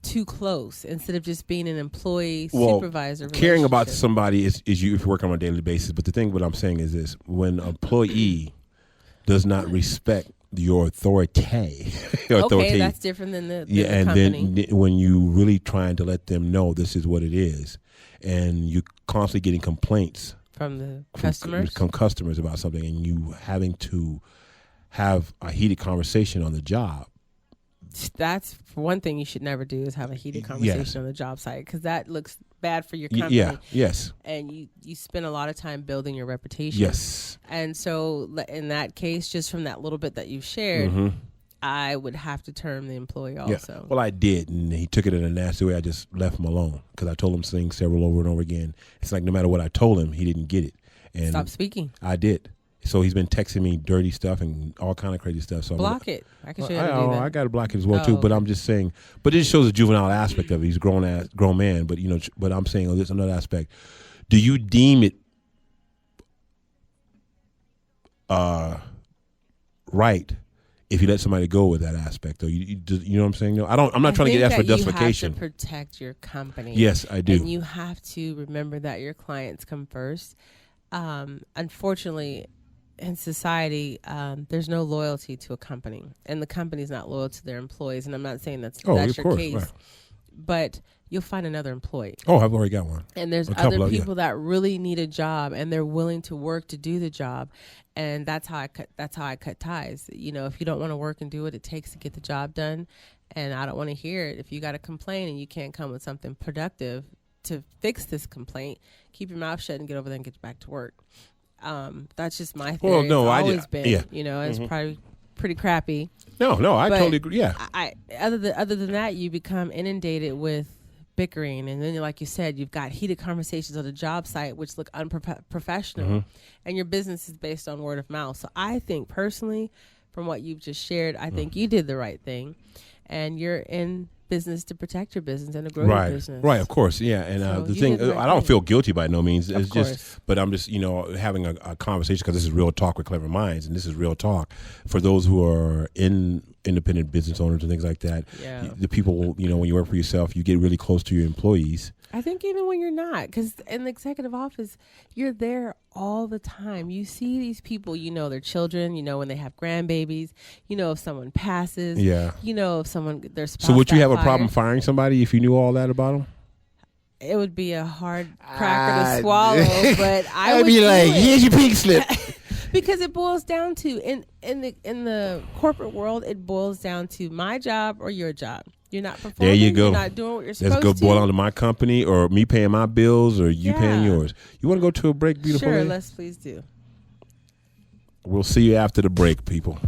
too close instead of just being an employee Well, supervisor. caring about relationship. somebody is you if you're working on a daily basis. But the thing, what I'm saying is this: when an employee does not respect your authority, Okay, that's different than the and company. then when you really trying to let them know this is what it is, and you constantly getting complaints from the customers. from customers about something, and you having to have a heated conversation on the job. That's one thing you should never do is have a heated conversation on the job site, because that looks bad for your company. Yeah. Yes. And you spend a lot of time building your reputation. Yes. And so in that case, just from that little bit that you've shared, I would have to term the employee also. Yeah. Well, I did, and he took it in a nasty way. I just left him alone because I told him things several over and over again. It's like no matter what I told him, he didn't get it. And Stop speaking. I did. So he's been texting me dirty stuff and all kind of crazy stuff. So Block it. I can show you how to do that. I got to block it as well too. But I'm just saying. But it shows the juvenile aspect of it. He's a grown man. But but I'm saying there's another aspect. Do you deem it right if you let somebody go with that aspect? Or you know what I'm saying? No, I'm not trying to get asked for justification. You have to protect your company. Yes, I do. And you have to remember that your clients come first. Unfortunately, in society, there's no loyalty to a company, and the company's not loyal to their employees. And I'm not saying that's your case, right. But you'll find another employee. Oh, I've already got one. And there's other people that really need a job, and they're willing to work to do the job. And that's how I cut ties. If you don't want to work and do what it takes to get the job done, and I don't want to hear it. If you got to complain and you can't come with something productive to fix this complaint, keep your mouth shut and get over there and get back to work. That's just my theory. Well, no, it's always been. Yeah. It's probably pretty crappy. No, I But totally agree. Yeah. Other than that, you become inundated with bickering, and then, like you said, you've got heated conversations on the job site, which look unprofessional, and your business is based on word of mouth. So I think personally, from what you've just shared, I think you did the right thing, and you're in business to protect your business and to grow your business. Right, of course, yeah. And So the you thing, did the right I don't thing. feel guilty by no means. It's course. just, but I'm just, having a conversation because this is Real Talk with Clever Minds, and this is Real Talk for those who are independent business owners and things like that. Yeah. The people, when you work for yourself, you get really close to your employees. I think even when you're not, because in the executive office, you're there all the time. You see these people, their children, when they have grandbabies, if someone passes, Yeah. If their spouse So would you got have a fired. problem firing somebody if you knew all that about them? It would be a hard cracker to swallow, but I would be do like, it. here's your pink slip. Because it boils down to in the corporate world, it boils down to my job or your job. You're not performing. There you go. You're not doing what you're supposed Let's go to. boil onto my company or me paying my bills or you paying Yeah. yours. You want to go to a break, beautiful Sure, lady? let's please do. We'll see you after the break, people.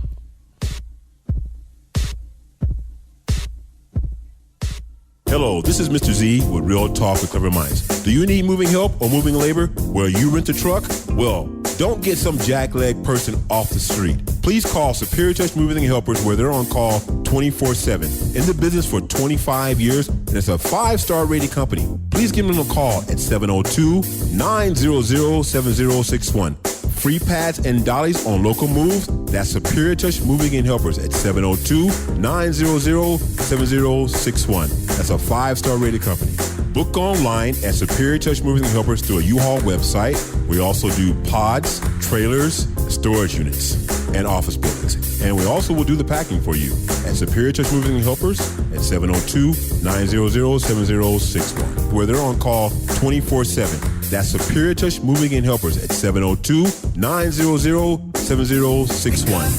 Hello, this is Mr. Z with Real Talk with Clever Minds. Do you need moving help or moving labor where you rent a truck? Well, don't get some jackleg person off the street. Please call Superior Touch Moving Helpers where they're on call 24/7. In the business for 25 years, and it's a 5-star rated company. Please give them a call at 702-900-7061. Free pads and dollies on local moves. That's Superior Touch Moving and Helpers at 702-900-7061. That's a 5-star rated company. Book online at Superior Touch Moving and Helpers through a U-Haul website. We also do pods, trailers, storage units, and office buildings. And we also will do the packing for you at Superior Touch Moving and Helpers at 702-900-7061, where they're on call 24/7. That's Superior Touch Moving and Helpers at 702-900-7061.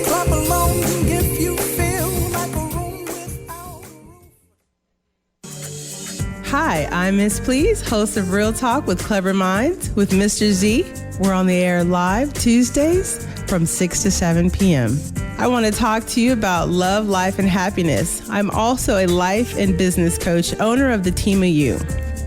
Clap along if you feel like a room without a roof. Hi, I'm Miss Please, host of Real Talk with Clever Minds with Mr. Z. We're on the air live Tuesdays from 6 to 7 p.m. I want to talk to you about love, life, and happiness. I'm also a life and business coach, owner of the Team of You.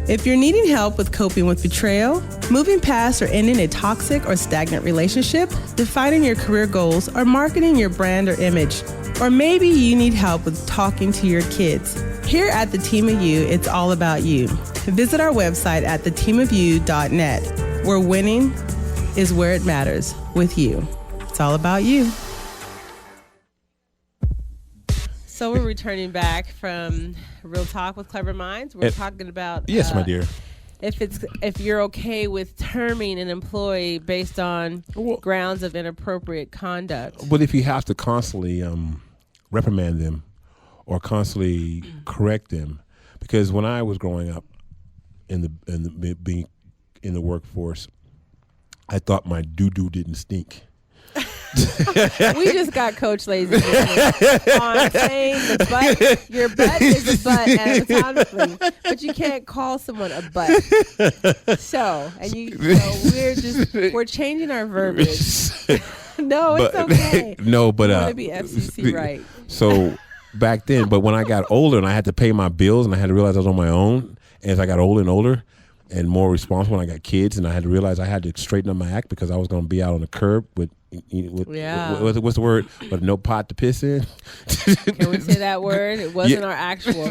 If you're needing help with coping with betrayal, moving past or ending a toxic or stagnant relationship, defining your career goals, or marketing your brand or image, or maybe you need help with talking to your kids, here at the Team of You, it's all about you. Visit our website at theteamofyou.net, where winning is where it matters with you. It's all about you. So we're returning back from Real Talk with Clever Minds. We're talking about Yes, my dear. if you're okay with terming an employee based on grounds of inappropriate conduct. But if you have to constantly reprimand them or constantly correct them, because when I was growing up being in the workforce, I thought my doo-doo didn't stink. We just got Coach Lazy on saying the butt. Your butt is a butt anatomically, but you can't call someone a butt. So we're changing our verbiage. No, it's okay. No, but you want to be FCC right. So back then, but when I got older and I had to pay my bills and I had to realize I was on my own, as I got older and older and more responsible, when I got kids, and I had to realize I had to straighten up my act because I was going to be out on the curb with what's the word? But no pot to piss in. Can we say that word? It wasn't our actual.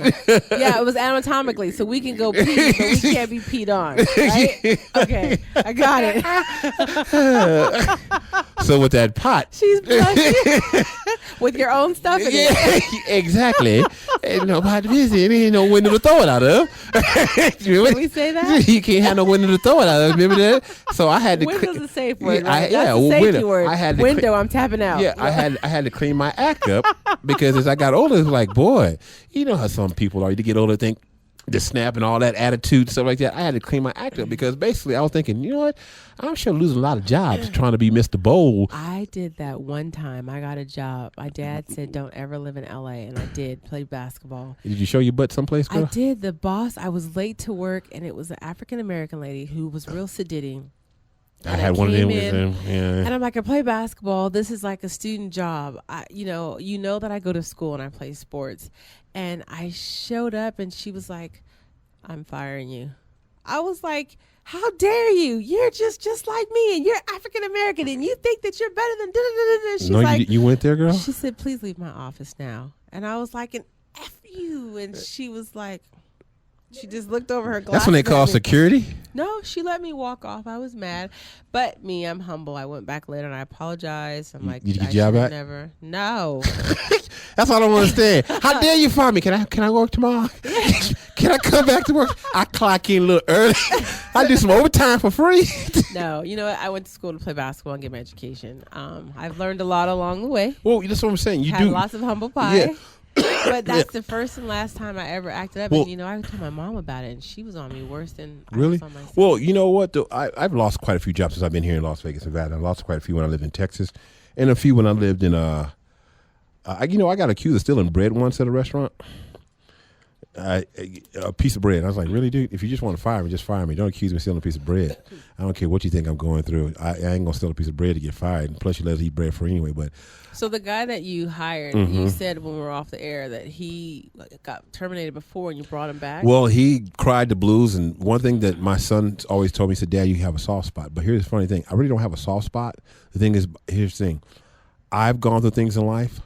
Yeah, it was anatomically, so we can go pee, but we can't be peed on. Right? Okay, I got it. So with that pot, she's blushing with your own stuff in it. Exactly. Ain't no pot to piss in. Ain't no window to throw it out of. Can we say that? You can't have no window to throw it out of. Remember that? So I had to. Window's a safe word. Right? That's a safety window. word. I had to window. I'm tapping out. Yeah, I had to clean my act up because as I got older, it's like, boy, you know how some people are. You get older, think the snap and all that attitude, stuff like that. I had to clean my act up because basically I was thinking, you know what? I'm sure losing a lot of jobs trying to be Mr. Bowl. I did that one time. I got a job. My dad said, don't ever live in L.A., and I did play basketball. Did you show your butt someplace, girl? I did. The boss, I was late to work, and it was an African-American lady who was real sedating. I had one of them with in, them. Yeah. And I'm like, I play basketball. This is like a student job. You know that I go to school and I play sports. And I showed up and she was like, I'm firing you. I was like, how dare you? You're just like me and you're African American and you think that you're better than da-da-da-da-da. She's like, you went there, girl? She said, please leave my office now. And I was like, an F you. And she was like, she just looked over her glasses. That's when they call security? No, she let me walk off. I was mad. But I'm humble. I went back later and I apologized. I'm like, did you get your job back? Never. No. That's all I don't understand. How dare you fire me? Can I work tomorrow? Can I come back to work? I clock in a little early. I do some overtime for free. No, you know what? I went to school to play basketball and get my education. I've learned a lot along the way. Well, that's what I'm saying. You had do lots of humble pie. Yeah. But that's the first and last time I ever acted up. Well, and, I told my mom about it, and she was on me worse than I was on myself. Well, you know what? I've lost quite a few jobs since I've been here in Las Vegas, Nevada. I lost quite a few when I lived in Texas, and a few when I lived in I got accused of stealing bread once at a restaurant. A piece of bread. I was like, really, dude? If you just want to fire me, just fire me. Don't accuse me of stealing a piece of bread. I don't care what you think I'm going through. I ain't going to steal a piece of bread to get fired. And plus, you let us eat bread for anyway. But so the guy that you hired, you said when we were off the air that he got terminated before and you brought him back? Well, he cried the blues. And one thing that my son always told me, he said, Dad, you have a soft spot. But here's the funny thing. I really don't have a soft spot. The thing is, here's the thing. I've gone through things in life,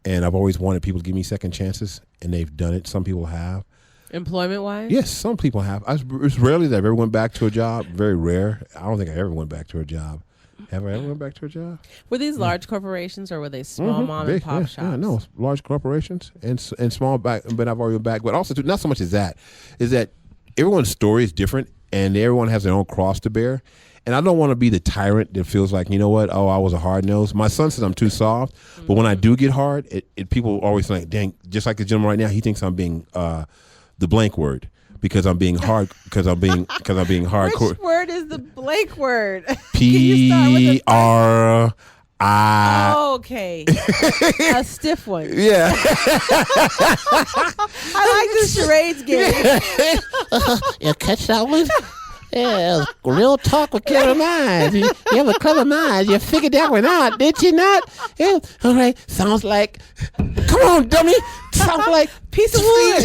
and I've always wanted people to give me second chances, and they've done it. Some people have. Employment-wise? Yes, some people have. It's rarely that I've ever went back to a job. Very rare. I don't think I ever went back to a job. Have I ever went back to a job? Were these large corporations or were they small mom and pop shops? Yeah, no, large corporations and small back. But I've already been back. But also, not so much as that, is that everyone's story is different and everyone has their own cross to bear. And I don't want to be the tyrant that feels like, you know what? Oh, I was a hard nose. My son says I'm too soft, but when I do get hard, people always think, dang, just like the gentleman right now, he thinks I'm being the blank word because I'm being hard because I'm being hardcore. Which word is the blank word? PRI. Oh, okay. A stiff one. Yeah. I like this charades game. You catch that one? Yeah, real talk with clever minds. You have a clever mind. You figured that one out, did you not? Yeah. All right. Sounds like, come on, dummy. Sounds like piece of wood.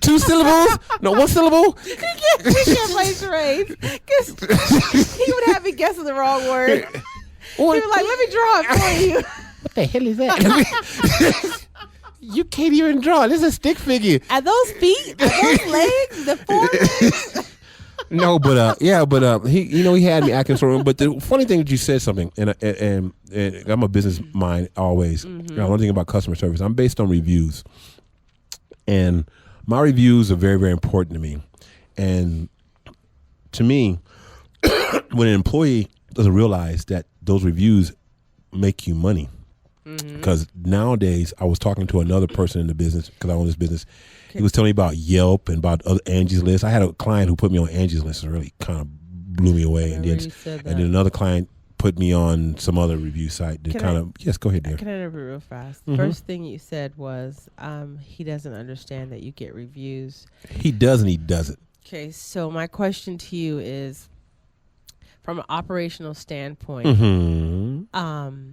2 syllables? No, 1 syllable? We can't play charades because he would have me guessing the wrong word. He was like, let me draw it for you. What the hell is that? You can't even draw. This is a stick figure. Are those feet? Are those legs? The forelegs? No, but he had me acting sort of. But the funny thing that you said something, and I'm a business mind always. Mm-hmm. One thing about customer service, I'm based on reviews, and my reviews are very, very important to me. And to me, when an employee doesn't realize that those reviews make you money, because nowadays I was talking to another person in the business because I own this business. He was telling me about Yelp and about other Angie's List. I had a client who put me on Angie's List. It really kind of blew me away. And then another client put me on some other review site that yes, go ahead, dear. Can I interrupt real fast? Mm-hmm. First thing you said was he doesn't understand that you get reviews. He does and he doesn't. Okay, so my question to you is, from an operational standpoint, Mm-hmm.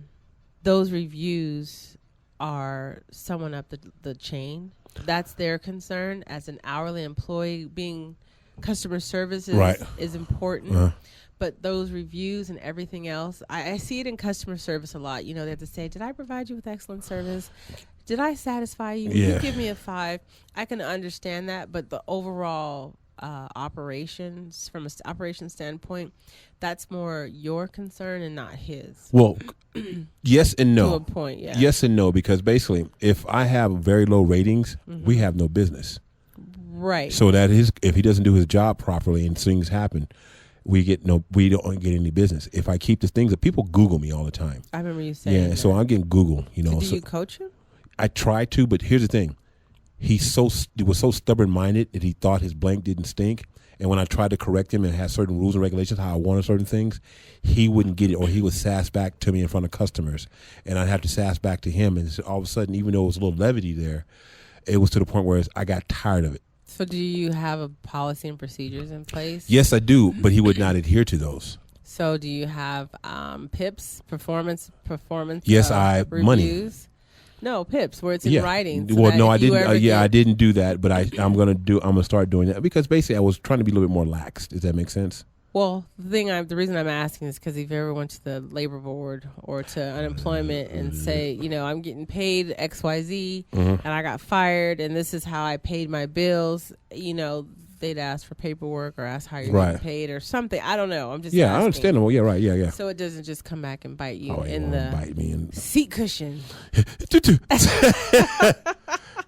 Those reviews are someone up the chain. That's their concern as an hourly employee. Being customer service is important. But those reviews and everything else, I see it in customer service a lot. You know, they have to say, did I provide you with excellent service? Did I satisfy you? Yeah. You give me a 5. I can understand that, but the overall operations, from an operation standpoint, that's more your concern and not his. Well, yes and no. To a point, yeah. Yes and no, because basically, if I have very low ratings, we have no business. Right. So that is, if he doesn't do his job properly and things happen, we don't get any business. If I keep the things that people Google me all the time. I remember you saying that. So I'm getting Google, So do you coach him? I try to, but here's the thing. He was so stubborn-minded that he thought his blank didn't stink. And when I tried to correct him and had certain rules and regulations, how I wanted certain things, he wouldn't get it, or he would sass back to me in front of customers. And I'd have to sass back to him. And all of a sudden, even though it was a little levity there, it was to the point where I got tired of it. So do you have a policy and procedures in place? Yes, I do, but he would not adhere to those. So do you have PIPs, performance Yes, I reviews? money. No, PIPs, where it's in writing. Well, no, I didn't. I didn't do that, but I'm gonna start doing that because basically I was trying to be a little bit more lax. Does that make sense? Well, the reason I'm asking is because if you ever went to the labor board or to unemployment and say, I'm getting paid XYZ and I got fired and this is how I paid my bills, they'd ask for paperwork or ask how you're getting paid or something. I don't know. I'm just asking. I understand. Well, yeah, right, yeah. So it doesn't just come back and bite you It in won't the bite me seat cushion.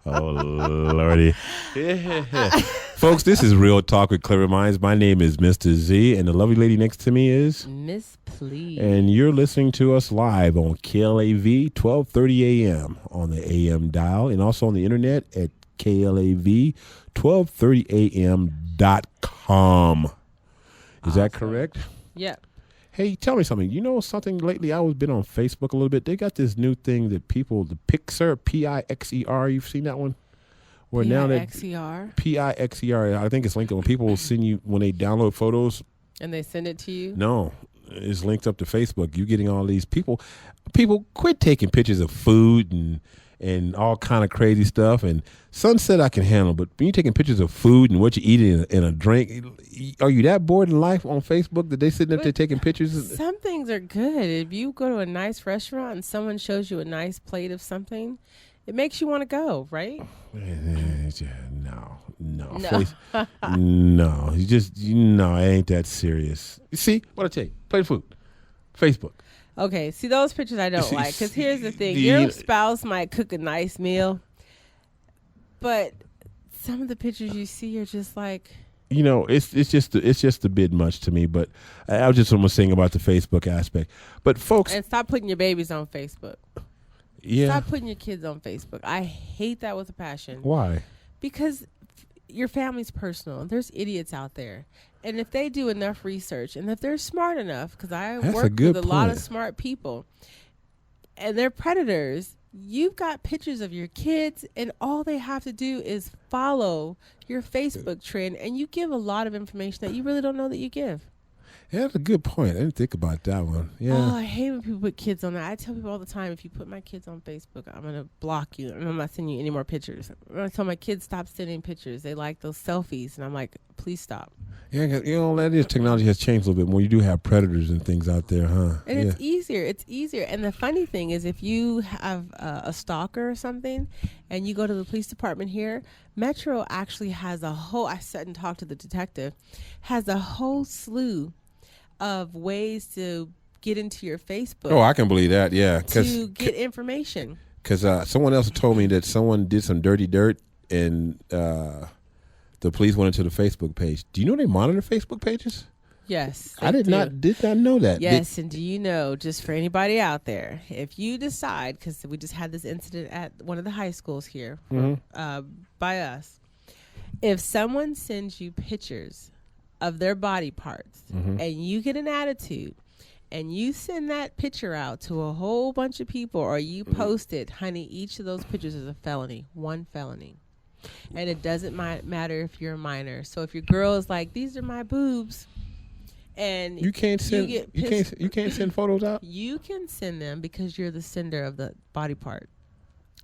Oh, Lordy. Folks, this is Real Talk with Clever Minds. My name is Mr. Z, and the lovely lady next to me is Miss Please. And you're listening to us live on KLAV 1230 AM on the AM dial and also on the internet at KLAV1230am.com. Is that correct? Yep. Hey, tell me something. You know something lately? I was been on Facebook a little bit. They got this new thing that people, the Pixer, Pixer. You've seen that one? Where now that Pixer. Pixer. I think it's linked. When people will send you, when they download photos. And they send it to you? No, it's linked up to Facebook. You getting all these people. People quit taking pictures of food and all kind of crazy stuff. And some said I can handle, but when you're taking pictures of food and what you eat in a drink, are you that bored in life on Facebook that they sitting up there taking pictures? Some things are good. If you go to a nice restaurant and someone shows you a nice plate of something, it makes you want to go, right? No. No, it ain't that serious. You see what I tell you? Play the food. Facebook. Okay, see those pictures I don't like, because here's the thing. Your spouse might cook a nice meal, but some of the pictures you see are just like... it's just a bit much to me, but I was just almost saying about the Facebook aspect. But folks... And stop putting your babies on Facebook. Yeah. Stop putting your kids on Facebook. I hate that with a passion. Why? Because your family's personal. There's idiots out there. And if they do enough research, and if they're smart enough, because I work with a lot of smart people, and they're predators, you've got pictures of your kids, and all they have to do is follow your Facebook trend, and you give a lot of information that you really don't know that you give. Yeah, that's a good point. I didn't think about that one. Yeah. Oh, I hate when people put kids on there. I tell people all the time, if you put my kids on Facebook, I'm going to block you, and I'm not sending you any more pictures. I tell my kids, stop sending pictures. They like those selfies, and I'm like, please stop. Yeah, 'cause, that is technology has changed a little bit more. You do have predators and things out there, huh? And it's easier. It's easier. And the funny thing is, if you have a stalker or something, and you go to the police department here, Metro actually has a whole. I sat and talked to the detective. Has a whole slew of ways to get into your Facebook. Oh, I can believe that. Yeah, to get information. Because someone else told me that someone did some dirty dirt and. The police went into the Facebook page. Do you know they monitor Facebook pages? Yes. I did not know that. Yes, and do you know, just for anybody out there, if you decide, because we just had this incident at one of the high schools here by us, if someone sends you pictures of their body parts and you get an attitude and you send that picture out to a whole bunch of people or you post it, honey, each of those pictures is a felony, one felony. And it doesn't matter if you're a minor. So if your girl is like, these are my boobs, and you can't send you can't send photos out. You can send them because you're the sender of the body part.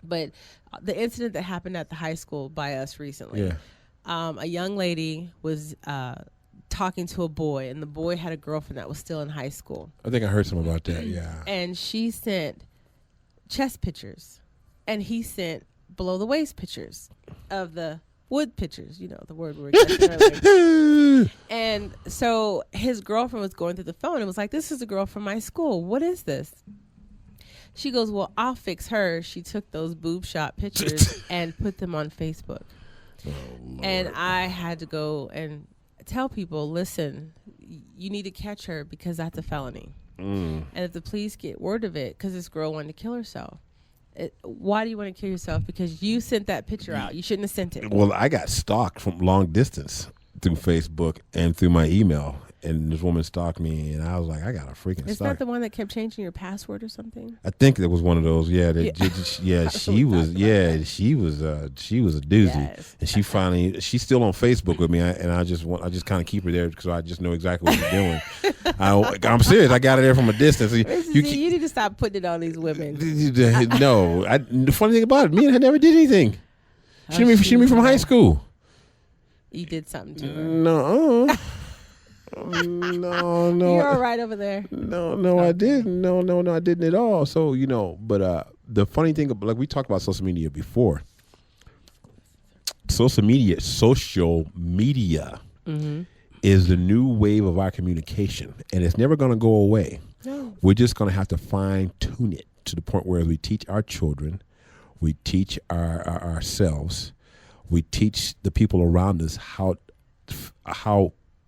But the incident that happened at the high school by us recently, a young lady was talking to a boy, and the boy had a girlfriend that was still in high school. I think I heard something about that. Yeah. And she sent chest pictures, and he sent below the waist pictures of the wood pictures, the word we were discussing earlier. And so his girlfriend was going through the phone and was like, this is a girl from my school. What is this? She goes, well, I'll fix her. She took those boob shot pictures and put them on Facebook. Oh, and I had to go and tell people, listen, you need to catch her because that's a felony. And if the police get word of it, because this girl wanted to kill herself. Why do you want to kill yourself? Because you sent that picture out. You shouldn't have sent it. Well, I got stalked from long distance through Facebook and through my email. And this woman stalked me, and I was like, I got a freaking Is stalk. that the one that kept changing your password or something? I think it was one of those. Yeah, she was a doozy. Yes. And she's still on Facebook with me, and I just kind of keep her there because I just know exactly what she's doing. I'm serious. I got her there from a distance. You need to stop putting it on these women. No, the funny thing about it, me and her never did anything. She knew me from high school. You did something to her. No. No. You're all right over there. No, I didn't. No, I didn't at all. So, but the funny thing, like we talked about social media before. Social media is the new wave of our communication, and it's never going to go away. No. We're just going to have to fine tune it to the point where we teach our children, we teach ourselves, we teach the people around us how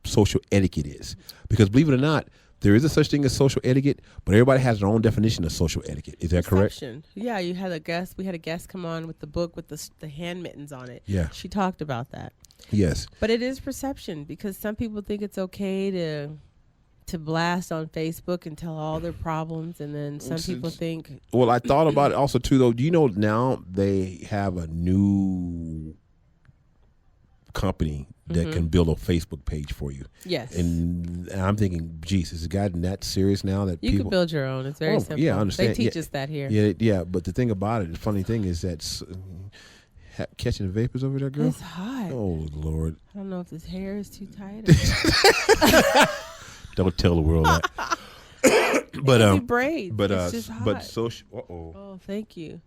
social etiquette is. Because believe it or not, there is a such thing as social etiquette, but everybody has their own definition of social etiquette. Is that correct? Yeah, we had a guest come on with the book with the hand mittens on it. Yeah. She talked about that. Yes. But it is perception, because some people think it's okay to blast on Facebook and tell all their problems, and then some people think... Well, I thought about it also too, though. Do you know now they have a new company that can build a Facebook page for you? Yes. And I'm thinking, geez, has it gotten that serious now that you can build your own? It's very simple. Yeah, I understand. They teach us that here. Yeah. But the thing about it, the funny thing is that catching the vapors over there, girl. It's hot. Oh Lord. I don't know if this hair is too tight. Don't tell the world that. But braids. It's just hot. But social. Oh, thank you.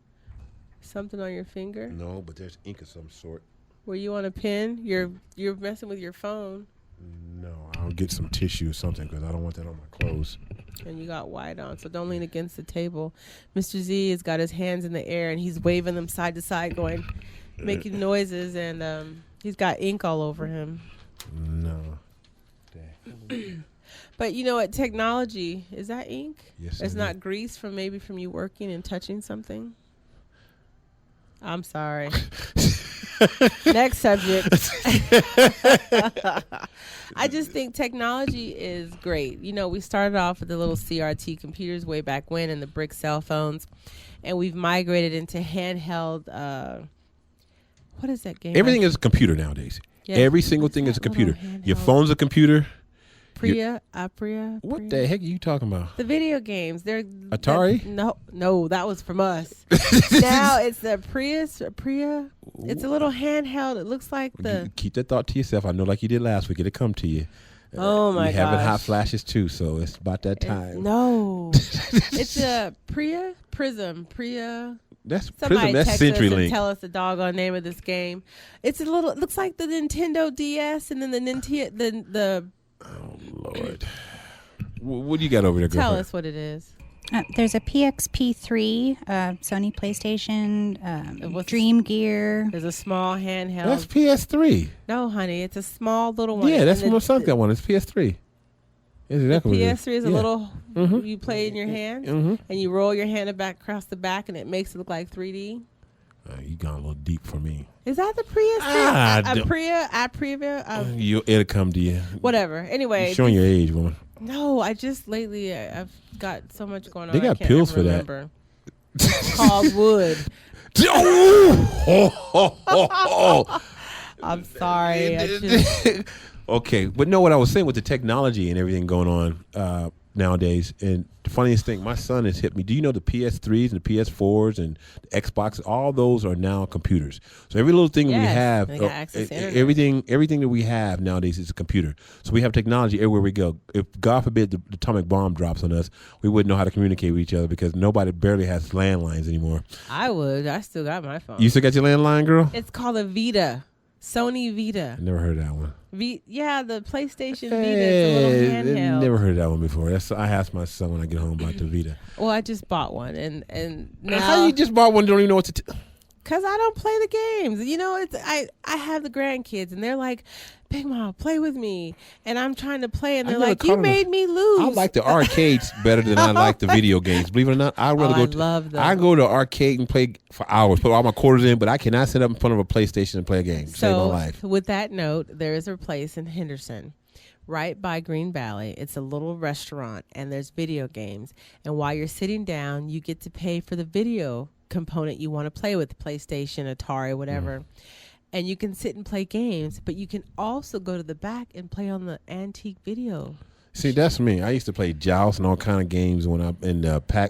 Something on your finger? No, but there's ink of some sort. Were you on a pen? You're messing with your phone. No, I'll get some tissue or something because I don't want that on my clothes. And you got white on, so don't lean against the table. Mr. Z has got his hands in the air and he's waving them side to side, making noises, and he's got ink all over him. No. But you know what? Technology, is that ink? Yes. It's not grease from you working and touching something? I'm sorry. Next subject. I just think technology is great. We started off with the little CRT computers way back when, and the brick cell phones, and we've migrated into handheld. What is that game? Everything is a computer nowadays. Yeah. Every single thing is a computer. Your phone's a computer. Apria. What the heck are you talking about? The video games. They're Atari? No, that was from us. Now it's the Prius. It's a little handheld. It looks like the. Keep that thought to yourself. I know, like you did last week, it'll come to you. Oh my You're having hot gosh. flashes too, so it's about that time. No, it's a Prism. That's Somebody Prism. That's text us and CenturyLink. tell us the doggone name of this game. It's a little. It looks like the Nintendo DS, and then the the. Oh Lord, what do you got over there? Tell girlfriend? us what it is. There's a PXP3, Sony PlayStation, What's- Dream Gear. There's a small handheld. That's PS3. No, honey, it's a small little one. Yeah, that's And my son's got one. It's PS3. It's exactly what it is. PS3 is a Yeah. little. Mhm. You play in your hand, Mhm. and you roll your hand back across the back, and it makes it look like 3D. You gone a little deep for me. Is that the PS3? It'll come to you. Whatever. Anyway, You're showing your age, woman. no, I just lately I've got so much going on. They got I can't pills ever for that. remember. It's called wood. I'm sorry. I just, Okay, but no, what I was saying with the technology and everything going on nowadays, and the funniest thing, my son has hit me. Do you know the PS3s and the PS4s and the Xbox? All those are now computers. So every little thing we Yes, have, they got access to internet. everything that we have nowadays is a computer. So we have technology everywhere we go. If God forbid the atomic bomb drops on us, we wouldn't know how to communicate with each other because nobody barely has landlines anymore. I would. I still got my phone. You still got your landline, girl? It's called a Vita. Sony Vita. I never heard that one. Yeah, the PlayStation Vita is a little handheld. Never heard that one before. I asked my son when I get home about the Vita. Well, I just bought one, and now How you just bought one? Don't even know what to. because I don't play the games. You know, it's I have the grandkids, and they're like, "Big Mom, play with me," and I'm trying to play, and I they're never like, caught "You them. made me lose." I like the arcades better than I like the video games. Believe it or not, I'd rather I go. love them. I go to arcade and play for hours, put all my quarters in, but I cannot sit up in front of a PlayStation and play a game. Save my So, life. with that note, there is a place in Henderson, right by Green Valley. It's a little restaurant, and there's video games. And while you're sitting down, you get to pay for the video component you want to play with, PlayStation, Atari, whatever. And you can sit and play games, but you can also go to the back and play on the antique video. See, that's me. I used to play Joust and all kind of games when I'm in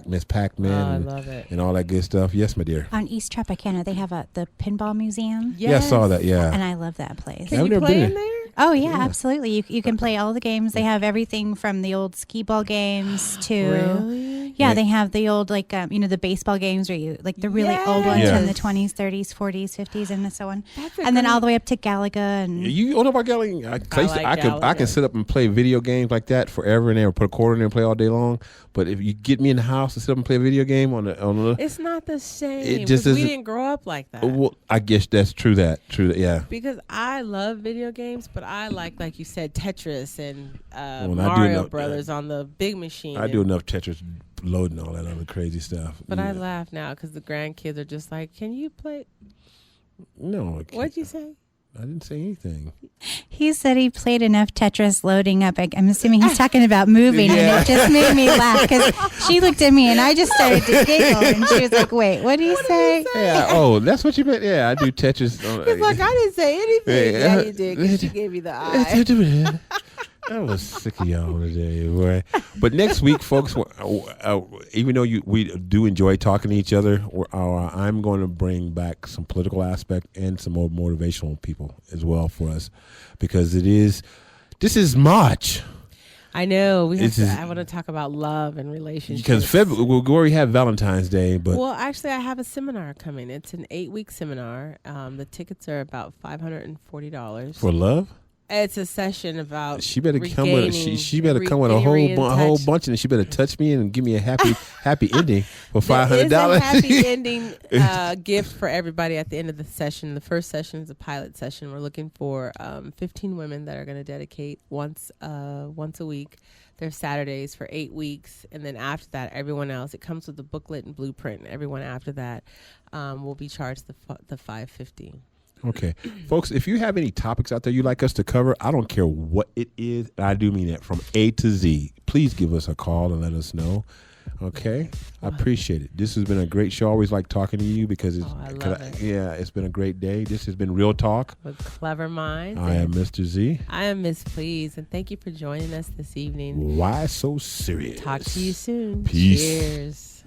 Miss Pac-Man Oh, I and, love it. and all that good stuff. Yes, my dear. On East Tropicana, they have the pinball museum, Yeah, I saw that. Yeah. and I love that place. Can I've you never play been in there. there? Oh yeah, absolutely. You can play all the games. They have everything from the old skee ball games to Really? yeah, Yeah. they have the old like the baseball games where you like the really old ones Yeah. in the 20s, 30s, 40s, 50s, and so on. That's a And then great- all the way up to Galaga and You know about Galaga? like I Galaga. can sit up and play video games like that forever and ever. Put a quarter in there and play all day long. But if you get me in the house to sit up and play a video game on the It's not the same. It just 'cause we isn't- didn't grow up like that. well, I guess that's true. Yeah. Because I love video games, but I like you said, Tetris and Well, I do Mario know- Brothers on the big machine. I do enough Tetris loading all that other crazy stuff. But I Yeah. laugh now because the grandkids are just like, "Can you play?" No, I can't. What'd you say? I didn't say anything. he said he played enough Tetris loading up. I'm assuming he's talking about moving, and it just made me laugh because she looked at me and I just started to giggle, and she was like, "Wait, what do you say?" Yeah. Oh, that's what you meant. Yeah, I do Tetris. He's like, "I didn't say anything." Yeah. Yeah, you did. 'Cause she gave me the eye. I was sick of y'all today, boy. But next week, folks, even though we do enjoy talking to each other, I'm going to bring back some political aspect and some more motivational people as well for us, because this is March. I know. I want to talk about love and relationships. Because February, we already have Valentine's Day, but Well, actually, I have a seminar coming. It's an 8-week seminar. The tickets are about $540. for love, It's a session about she better come with she better come with a getting whole touch. bunch, and she better touch me and give me a happy ending for There is a $500. happy ending gift for everybody at the end of the session. The first session is a pilot session. We're looking for 15 women that are going to dedicate once a week. They're Saturdays for 8 weeks, and then after that, everyone else. It comes with a booklet and blueprint. And everyone after that will be charged the $550. Okay. Folks, if you have any topics out there you'd like us to cover, I don't care what it is, and I do mean that from A to Z, please give us a call and let us know. Okay? I appreciate it. This has been a great show. I always like talking to you because I love it. Yeah, it's been a great day. This has been Real Talk. With Clever Minds. I am Mr. Z. I am Miss Please, and thank you for joining us this evening. Why so serious? Talk to you soon. Peace. Cheers.